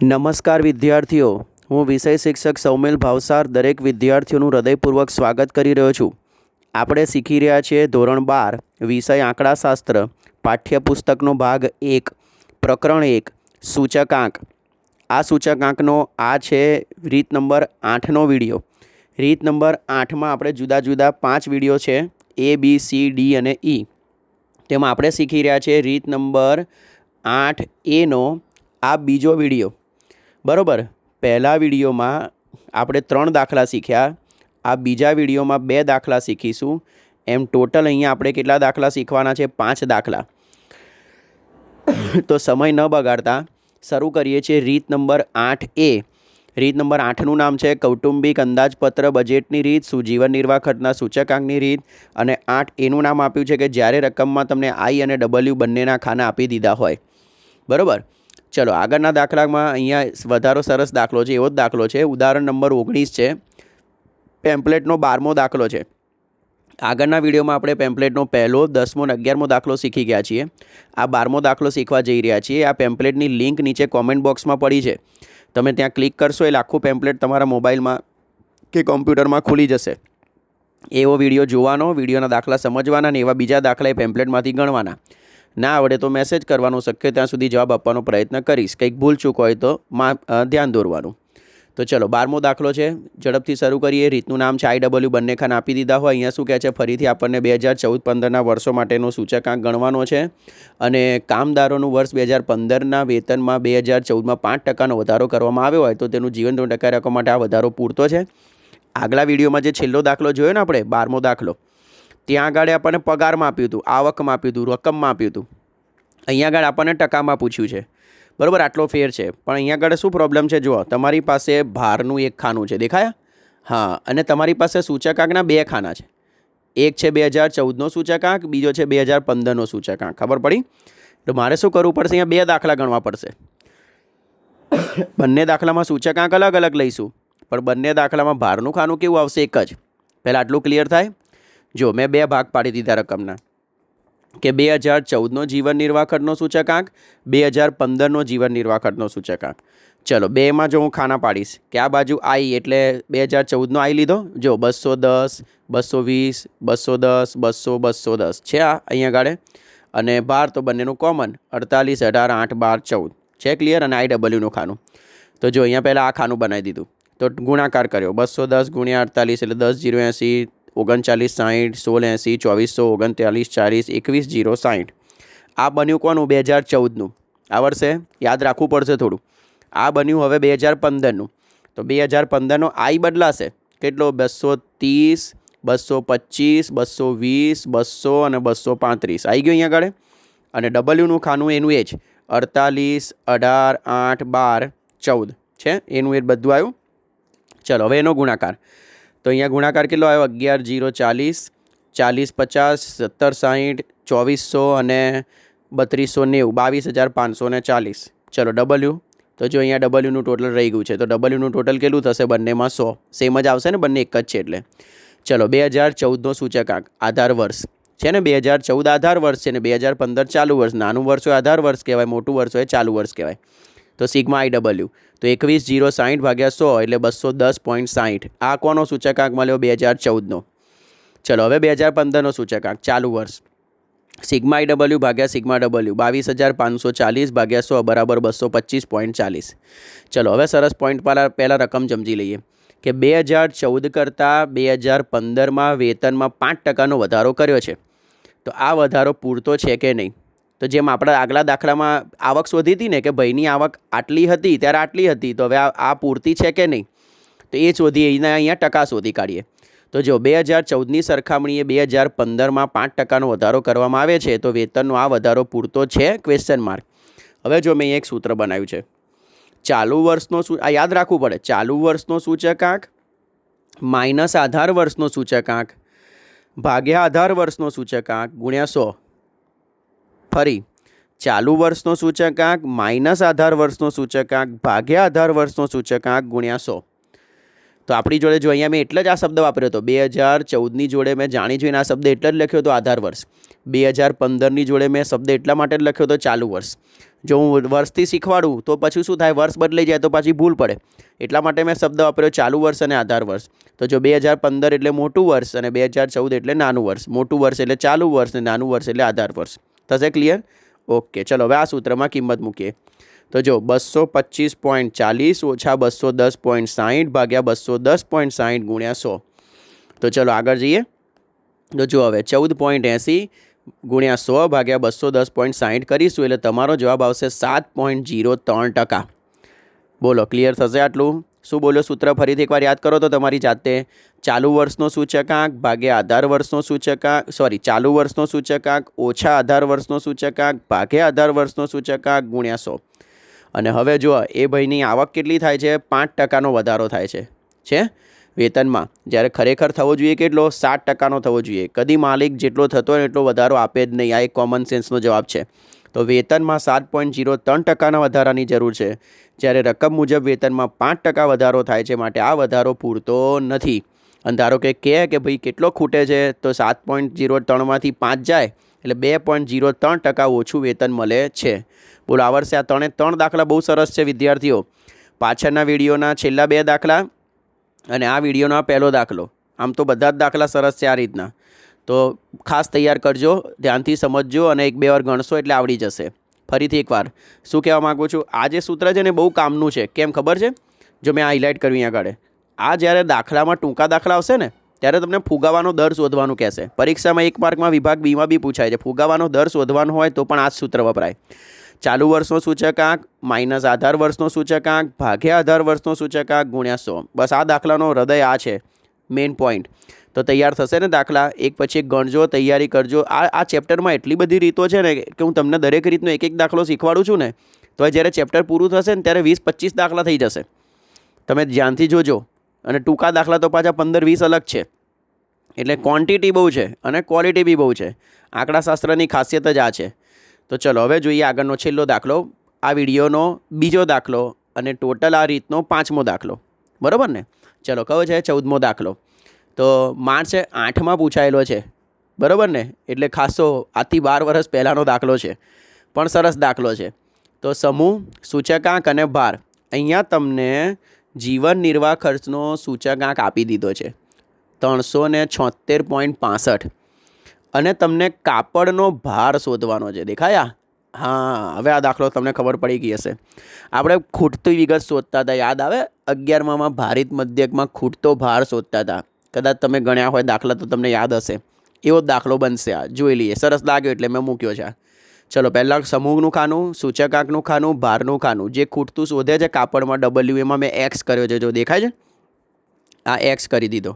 નમસ્કાર વિદ્યાર્થીઓ, હું વિષય શિક્ષક સૌમિલ ભાવસાર દરેક વિદ્યાર્થીઓનું હૃદયપૂર્વક સ્વાગત કરી રહ્યો છું. આપણે શીખી રહ્યા છીએ ધોરણ 12 વિષય આંકડાશાસ્ત્ર પાઠ્યપુસ્તકનો ભાગ 1 પ્રકરણ 1 સૂચકાંક. આ સૂચકાંકનો આ છે રીત નંબર 8નો વિડીયો. રીત નંબર 8માં આપણે જુદા જુદા 5 વિડીયો છે A, B, C, D અને E. તેમાં આપણે શીખી રહ્યા છીએ રીત નંબર 8Aનો આ બીજો વિડીયો. બરાબર, પહેલા વિડીયોમાં આપણે 3 દાખલા શીખ્યા, આ બીજા વિડીયોમાં 2 દાખલા શીખીશું. એમ ટોટલ અહીંયા આપણે કેટલા દાખલા શીખવાના છે? 5 દાખલા. તો સમય ન બગાડતા શરૂ કરીએ છીએ રીત નંબર 8A. રીત નંબર 8નું નામ છે કૌટુંબિક અંદાજપત્ર બજેટની રીત, સુજીવન નિર્વાહ ખર્ચના સૂચકાંકની રીત. અને 8Aનું નામ આપ્યું છે કે જ્યારે રકમમાં તમને I અને W બંનેના ખાના આપી દીધા હોય. બરાબર, ચલો આગળના દાખલામાં અહીંયા વધારો સરસ દાખલો છે, એવો જ દાખલો છે. ઉદાહરણ નંબર 19 છે, પેમ્પલેટનો 12મો દાખલો છે. આગળના વિડીયોમાં આપણે પેમ્પલેટનો 1લો, 10મો અને 11મો દાખલો શીખી ગયા છીએ. આ 12મો દાખલો શીખવા જઈ રહ્યા છીએ. આ પેમ્પલેટની લિંક નીચે કોમેન્ટ બોક્સમાં પડી છે, તમે ત્યાં ક્લિક કરશો એટલે આખું પેમ્પલેટ તમારા મોબાઈલમાં કે કોમ્પ્યુટરમાં ખુલી જશે. એવો વિડીયો જોવાનો, વિડીયોના દાખલા સમજવાના અને એવા બીજા દાખલા એ પેમ્પલેટમાંથી ગણવાના. ના આવડે તો મેસેજ કરવાનો, શક્ય ત્યાં સુધી જવાબ આપવાનો પ્રયત્ન કરીશ. કંઈક ભૂલ ચૂક હોય તો ધ્યાન દોરવાનું. તો ચલો 12મો દાખલો છે, ઝડપથી શરૂ કરીએ. રીતનું નામ છે IW બંને ખાના આપી દીધા હોય. અહીંયા શું કહે છે? ફરીથી આપણને 2014-15ના વર્ષો માટેનો સૂચકાંક ગણવાનો છે અને કામદારોનું વર્ષ 2015ના વેતનમાં 2014માં 5%નો વધારો કરવામાં આવ્યો હોય તો તેનું જીવન ધોરણ ટકાવી રાખવા માટે આ વધારો પૂરતો છે. આગલા વિડીયોમાં જે છેલ્લો દાખલો જોયો ને આપણે 12મો દાખલો, ત્યાં આગળ આપણને પગારમાં આપ્યું હતું, આવકમાં આપ્યું હતું, રકમમાં આપ્યું હતું. અહીંયા આગળ આપણને ટકામાં પૂછ્યું છે. બરાબર, આટલો ફેર છે. પણ અહીંયા આગળ શું પ્રોબ્લેમ છે? જુઓ, તમારી પાસે ભારનું એક ખાનું છે, દેખાયા? હા, અને તમારી પાસે સૂચકાંકના 2 ખાના છે. એક છે 2014નો સૂચકાંક, બીજો છે 2015નો સૂચકાંક. ખબર પડી? તો મારે શું કરવું પડશે? અહીંયા 2 દાખલા ગણવા પડશે. બંને દાખલામાં સૂચકાંક અલગ અલગ લઈશું, પણ બંને દાખલામાં ભારનું ખાનું કેવું આવશે? એક જ. પહેલાં આટલું ક્લિયર થાય. જો મેં 2 ભાગ પાડી દીધા રકમના કે 2014નો જીવન નિર્વાહ ખર્ચનો સૂચકાંક, 2015નો જીવન નિર્વાહ ખર્ચનો સૂચકાંક. ચલો 2માં જો હું ખાના પાડીશ કે આ બાજુ I એટલે 2014નો I લીધો, જો 210, 220, 210, 200, 210 છે આ અહીંયા ગાળે. અને ભાર તો બંનેનું કોમન 48, 18, 8, 12, 14 છે. ક્લિયર? અને IWનું ખાનું તો જો અહીંયા પહેલાં આ ખાનું બનાવી દીધું, તો ગુણાકાર કર્યો 210 ગુણ્યા 48 એટલે 10 0 80, 39 60, 16 80, 2400, 39 40, 21 0 60. આ બન્યું કોનું? 2014નું. આ વર્ષે યાદ રાખવું પડશે થોડું. આ બન્યું હવે 2015નું. તો 2015નો I બદલાશે કેટલો? 230, 225, 220, 200 અને 235 આવી ગયો અહીંયા આગળ. અને Wનું ખાનું એનું એ જ 48, 18, 8, 12, 14 છે, એનું એ બધું આવ્યું. ચલો હવે એનો ગુણાકાર. તો અહીંયા ગુણાકાર કેટલો આવ્યો? 11 0 40, 40 50, 70 60, 2400 અને 3290, 22540. ચલો W. તો જો અહીંયા Wનું ટોટલ રહી ગયું છે, તો Wનું ટોટલ કેટલું થશે? બંનેમાં 100. સેમ જ આવશે ને, બંને એક જ છે એટલે. ચલો 2014નો સૂચકાંક આધાર વર્ષ છે ને, 2014 આધાર વર્ષ છે ને 2015 ચાલુ વર્ષ. નાનું વર્ષ હોય આધાર વર્ષ કહેવાય, મોટું વર્ષ હોય ચાલુ વર્ષ કહેવાય. તો સિગ્મા IW તો 21 0 60 ભાગ્યા 100 એટલે 210.60. આ કોનો સૂચકાંક મળ્યો? 2014નો. ચલો હવે 2015નો સૂચકાંક ચાલુ વર્ષ. સિગ્મા IW ભાગ્યા સિગ્મા W 22540 ભાગ્યા 100 બરાબર 225.40. ચલો હવે સરસ પોઈન્ટ પહેલાં રકમ સમજી લઈએ કે 2014 કરતાં 2015માં વેતનમાં 5%નો વધારો કર્યો છે. તો આ વધારો પૂરતો છે કે નહીં? તો જેમ આપણે આગલા દાખલામાં આવક શોધી હતી ને કે ભાઈની આવક આટલી હતી ત્યારે આટલી હતી, તો હવે આ પૂરતી છે કે નહીં? તો એ શોધીએ. એના અહીંયા ટકા શોધી કાઢીએ. તો જો 2014ની સરખામણીએ 2015માં 5%નો વધારો કરવામાં આવે છે, તો વેતનનો આ વધારો પૂરતો છે? Question mark. હવે જો મેં એક સૂત્ર બનાવ્યું છે, ચાલુ વર્ષનો આ યાદ રાખવું પડે. ચાલુ વર્ષનો સૂચકાંક માઇનસ આધાર વર્ષનો સૂચકાંક ભાગ્યા આધાર વર્ષનો સૂચકાંક ગુણ્યા 100. ફરી ચાલુ વર્ષનો સૂચકાંક માઇનસ આધાર વર્ષનો સૂચકાંક ભાગ્યા આધાર વર્ષનો સૂચકાંક ગુણ્યા 100. તો આપણી જોડે જો અહીંયા મેં એટલે જ આ શબ્દ વાપર્યો હતો. 2014ની જોડે મેં જાણી જોઈને આ શબ્દ એટલે જ લખ્યો હતો આધાર વર્ષ. 2015ની જોડે મેં શબ્દ એટલા માટે જ લખ્યો હતો ચાલુ વર્ષ. જો હું વર્ષથી શીખવાડું તો પછી શું થાય, વર્ષ બદલાઈ જાય તો પાછી ભૂલ પડે. એટલા માટે મેં શબ્દ વાપર્યો ચાલુ વર્ષ અને આધાર વર્ષ. તો જો 2015 એટલે મોટું વર્ષ અને 2014 એટલે નાનું વર્ષ. મોટું વર્ષ એટલે ચાલુ વર્ષ અને નાનું વર્ષ એટલે આધાર વર્ષ. થશે ક્લિયર? ઓકે, ચલો હવે આ સૂત્રમાં કિંમત મૂકીએ. તો જો 225.40 ઓછા 210.60 ભાગ્યા 210.60 ગુણ્યા 100. તો ચલો આગળ જઈએ. તો જો હવે 14.80 ગુણ્યા 100 ભાગ્યા 210.60 કરીશું એટલે તમારો જવાબ આવશે 7.03%. બોલો ક્લિયર થશે આટલું? શું બોલ્યો સૂત્ર ફરીથી એકવાર યાદ કરો તો તમારી જાતે. ચાલુ વર્ષનો સૂચકાંક ભાગ્યા આધાર વર્ષનો સૂચકાંક, ચાલુ વર્ષનો સૂચકાંક ઓછા આધાર વર્ષનો સૂચકાંક ભાગ્યા આધાર વર્ષનો સૂચકાંક ગુણ્યા 100. અને હવે જુઓ એ ભાઈની આવક કેટલી થાય છે? 5%નો વધારો થાય છે વેતનમાં, જ્યારે ખરેખર થવો જોઈએ કેટલો? 7%નો થવો જોઈએ. કદી માલિક જેટલો થતો હોય એટલો વધારો આપે જ નહીં. આ એક કોમન સેન્સનો જવાબ છે. તો વેતનમાં 7.03%ના વધારાની જરૂર છે, જ્યારે રકમ મુજબ વેતનમાં 5% વધારો થાય છે. માટે આ વધારો પૂરતો નથી. અને ધારો કે ભાઈ કેટલો ખૂટે છે, તો 7.03માંથી 5 જાય એટલે 2.03% ઓછું વેતન મળે છે. બોલો આ વર્ષે આ 3 દાખલા બહુ સરસ છે વિદ્યાર્થીઓ. પાછળના વિડીયોના છેલ્લા 2 દાખલા અને આ વિડીયોનો પહેલો દાખલો, આમ તો બધા જ દાખલા સરસ છે આ રીતના. તો ખાસ તૈયાર કરજો, ધ્યાનથી સમજજો અને 1-2 વાર ગણશો એટલે આવડી જશે. ફરીથી એકવાર શું કહેવા માગું છું, આ જે સૂત્ર છે ને બહુ કામનું છે. કેમ ખબર છે? જો મેં હાઇલાઇટ કર્યું અહીંયા આગળ, આ જ્યારે દાખલામાં ટૂંકા દાખલા આવશે ને ત્યારે તમને ફુગાવાનો દર શોધવાનું કહેશે. પરીક્ષામાં 1 માર્કમાં વિભાગ બીમાં બી પૂછાય છે. ફુગાવાનો દર શોધવાનો હોય તો પણ આ જ સૂત્ર વપરાય. ચાલુ વર્ષનો સૂચકાંક માઇનસ આધાર વર્ષનો સૂચકાંક ભાગ્યા આધાર વર્ષનો સૂચકાંક ગુણ્યા 100. બસ આ દાખલાનો હૃદય આ છે, મેઇન પોઈન્ટ. તો તૈયાર થશે ને દાખલા? એક પછી એક ગણજો, તૈયારી કરજો. આ ચેપ્ટરમાં એટલી બધી રીતો છે ને કે હું તમને દરેક રીતનો એક દાખલો શીખવાડું છું ને, તો જ્યારે ચેપ્ટર પૂરું થશે ને ત્યારે 20-25 દાખલા થઈ જશે. તમે ધ્યાનથી જોજો. અને ટૂંકા દાખલા તો પાછા 15-20 અલગ છે. એટલે ક્વોન્ટિટી બહુ છે અને ક્વોલિટી બી બહુ છે. આંકડાશાસ્ત્રની ખાસિયત જ આ છે. તો ચલો હવે જોઈએ આગળનો છેલ્લો દાખલો, આ વિડીયોનો બીજો દાખલો અને ટોટલ આ રીતનો 5મો દાખલો. બરાબર ને? ચલો કયો છે? 14મો દાખલો. તો માર્ચ 8માં પૂછાયેલો છે. બરાબર ને? એટલે ખાસો આજથી 12 વર્ષ પહેલાંનો દાખલો છે, પણ સરસ દાખલો છે. તો સમૂહ, સૂચકાંક અને ભાર. અહીંયા તમને જીવન નિર્વાહ ખર્ચનો સૂચકાંક આપી દીધો છે 376.65 અને તમને કાપડનો ભાર શોધવાનો છે. દેખાયા? હા, હવે આ દાખલો તમને ખબર પડી ગઈ હશે. આપણે ખૂટતી વિગત શોધતા હતા, યાદ આવે? 11મામાં ભારિત મધ્યકમાં ખૂટતો ભાર શોધતા હતા. કદાચ તમે ગણ્યા હોય દાખલા તો તમને યાદ હશે. એવો દાખલો બનશે આ. જોઈ લઈએ. સરસ લાગ્યો એટલે મેં મૂક્યો છે. ચલો પહેલાં સમૂહનું ખાનું, સૂચકાંકનું ખાનું, ભારનું ખાનું. જે ખૂટતું શોધે છે કાપડમાં W, એમાં મેં X કર્યો છે. જો દેખાય છે? આ X કરી દીધો.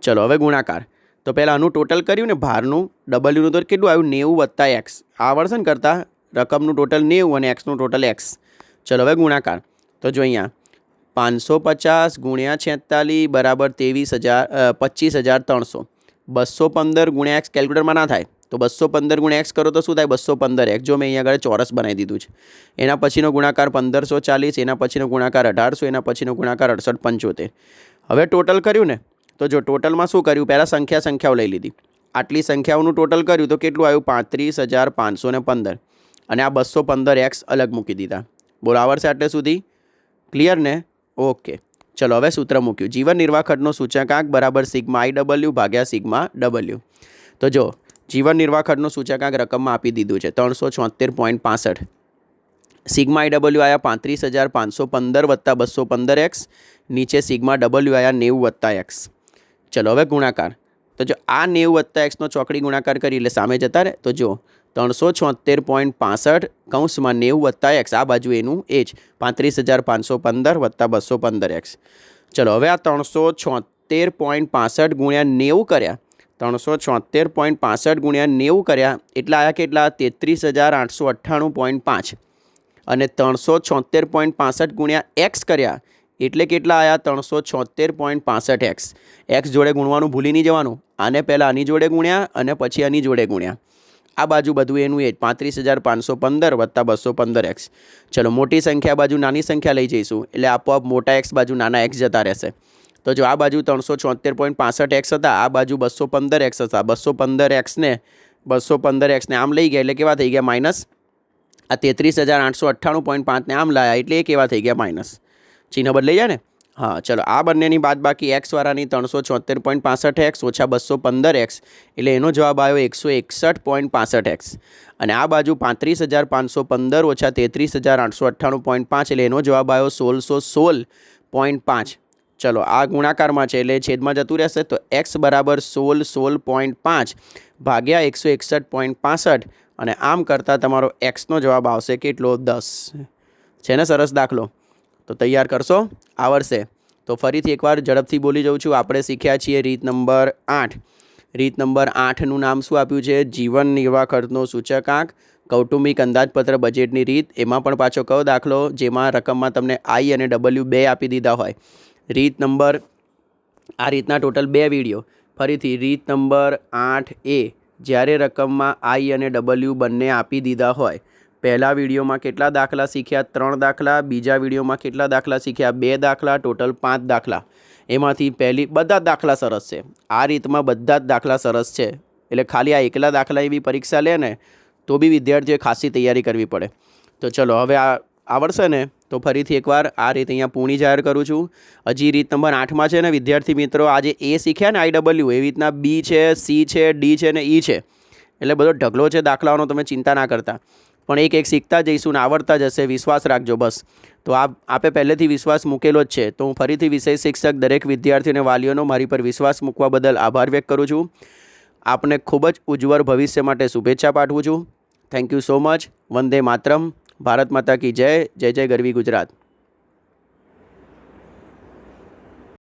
ચલો હવે ગુણાકાર. તો પહેલાં આનું ટોટલ કર્યું ને ભારનું, Wનું તો કેટલું આવ્યું? 90 + X. આવડશે ને કરતાં? રકમનું ટોટલ 90 અને Xનું ટોટલ X. ચલો હવે ગુણાકાર. તો જો અહીંયા 550 ગુણ્યા 46 બરાબર 25,300. 215 ગુણ્યા X કેલ્ક્યુલેટરમાં ના થાય, તો 215 ગુણ્યા X કરો તો શું થાય? 215X. જો મેં અહીંયા આગળ ચોરસ બનાવી દીધું છે. એના પછીનો ગુણાકાર 1540, એના પછીનો ગુણાકાર 1800, એના પછીનો ગુણાકાર 6875. હવે ટોટલ કર્યું ને, તો જો ટોટલમાં શું કર્યું? પહેલાં સંખ્યાઓ લઈ લીધી. આટલી સંખ્યાઓનું ટોટલ કર્યું તો કેટલું આવ્યું? 35,515. અને આ 215X અલગ મૂકી દીધા. બોલો આવડશે આટલે સુધી? ક્લિયર ને? ઓકે. ચલો હવે સૂત્ર મૂક્યું. જીવન નિર્વાહ ખર્ચનો સૂચકાંક બરાબર સિગ્મા IW ભાગ્યા સિગ્મા W. તો જો જીવન નિર્વાહ ખર્ચનો સૂચકાંક રકમમાં આપી દીધું છે 376.65. સિગ્મા IW આવ્યા 35,515 વત્તા 215X. નીચે સિગ્મા W આવ્યા 90 X. ચલો હવે ગુણાકાર. તો જો આ 90 X નો ચોકડી ગુણાકાર કરી એટલે સામે જતા રહે. તો જો 376.65 કૌંસમાં 90 X, આ બાજુ એનું એ જ 35,515 વત્તા 215X. ચલો હવે આ 376.65 ગુણ્યા 90 કર્યા. 376.65 ગુણ્યા 90 કર્યા એટલા આવ્યા કેટલા? 33,898.5. અને 376.65 ગુણ્યા X કર્યા એટલે કેટલા આવ્યા? 376.65X. X જોડે ગુણવાનું ભૂલી નહીં જવાનું. આને પહેલાં આની જોડે ગુણ્યા અને પછી આની જોડે ગુણ્યા. આ બાજુ બધું એનું એ જ 35,515 વત્તા 215X. ચલો મોટી સંખ્યા બાજુ નાની સંખ્યા લઈ જઈશું એટલે આપોઆપ મોટા X બાજુ નાના X જતા રહેશે. તો જો આ બાજુ 376.65X હતા, આ બાજુ 215X હતા. 215X ને આમ લઈ ગયા એટલે કેવા થઈ ગયા? આ 33,898.5 ને આમ લાયા એટલે એ કેવા થઈ ગયા માઇનસ, ચિહ્ન બદલાઈ જાય ને. હા ચલો, આ બંનેની બાદબાકી એક્સવાળાની 374.65x ઓછા 215x એટલે એનો જવાબ આવ્યો 161.65x. અને આ બાજુ 35,515 ઓછા 33,898.5 એટલે એનો જવાબ આવ્યો 1616.5. ચલો, આ ગુણાકારમાં છે એટલે છેદમાં જતું રહેશે, તો x બરાબર 1616.5 ભાગ્યા 161.65 અને આમ કરતાં તમારો એક્સનો જવાબ આવશે કેટલો? 10. છે ને સરસ દાખલો? તો તૈયાર કરશો, આવડશે. તો ફરીથી એકવાર ઝડપથી બોલી જાઉં છું. આપણે શીખ્યા છીએ રીત નંબર 8. રીત નંબર 8નું નામ શું આપ્યું છે? જીવન નિર્વાહ ખર્ચનો સૂચકાંક, કૌટુંબિક અંદાજપત્ર બજેટની રીત. એમાં પણ પાછો કયો દાખલો જેમાં રકમમાં તમને આઈ અને ડબલ્યુ બે આપી દીધા હોય. રીત નંબર, આ રીતના ટોટલ 2 વિડીયો. ફરીથી રીત નંબર 8A, જ્યારે રકમમાં આઈ અને ડબલ્યુ બંને આપી દીધા હોય. પહેલા વિડીયોમાં કેટલા દાખલા શીખ્યા? 3 દાખલા. બીજા વિડીયોમાં કેટલા દાખલા શીખ્યા? 2 દાખલા. ટોટલ 5 દાખલા. એમાંથી પહેલી બધા જ દાખલા સરસ છે. આ રીતમાં બધા જ દાખલા સરસ છે. એટલે ખાલી આ એકલા દાખલા એવી પરીક્ષા લે ને તો બી વિદ્યાર્થીઓએ ખાસી તૈયારી કરવી પડે. તો ચલો, હવે આ આવડશે ને? તો ફરીથી એકવાર આ રીત અહીંયા પૂર્ણ જાહેર કરું છું. હજી રીત નંબર 8માં છે ને વિદ્યાર્થી મિત્રો, આજે એ શીખ્યા ને IW, એવી રીતના બી છે, સી છે, ડી છે ને ઈ છે. એટલે બધો ઢગલો છે દાખલાઓનો, તમે ચિંતા ના કરતા. પણ એક એક શીખતા જઈશું ને આવડતા જશે, વિશ્વાસ રાખજો બસ. તો આપે પહેલેથી વિશ્વાસ મૂકેલો જ છે. તો હું ફરીથી વિષય શિક્ષક દરેક વિદ્યાર્થી અને વાલીઓનો મારી પર વિશ્વાસ મૂકવા બદલ આભાર વ્યક્ત કરું છું. આપને ખૂબ જ ઉજ્જવળ ભવિષ્ય માટે શુભેચ્છા પાઠવું છું. Thank you so much. વંદે માતરમ. ભારત માતા કી જય. જય જય ગરવી ગુજરાત.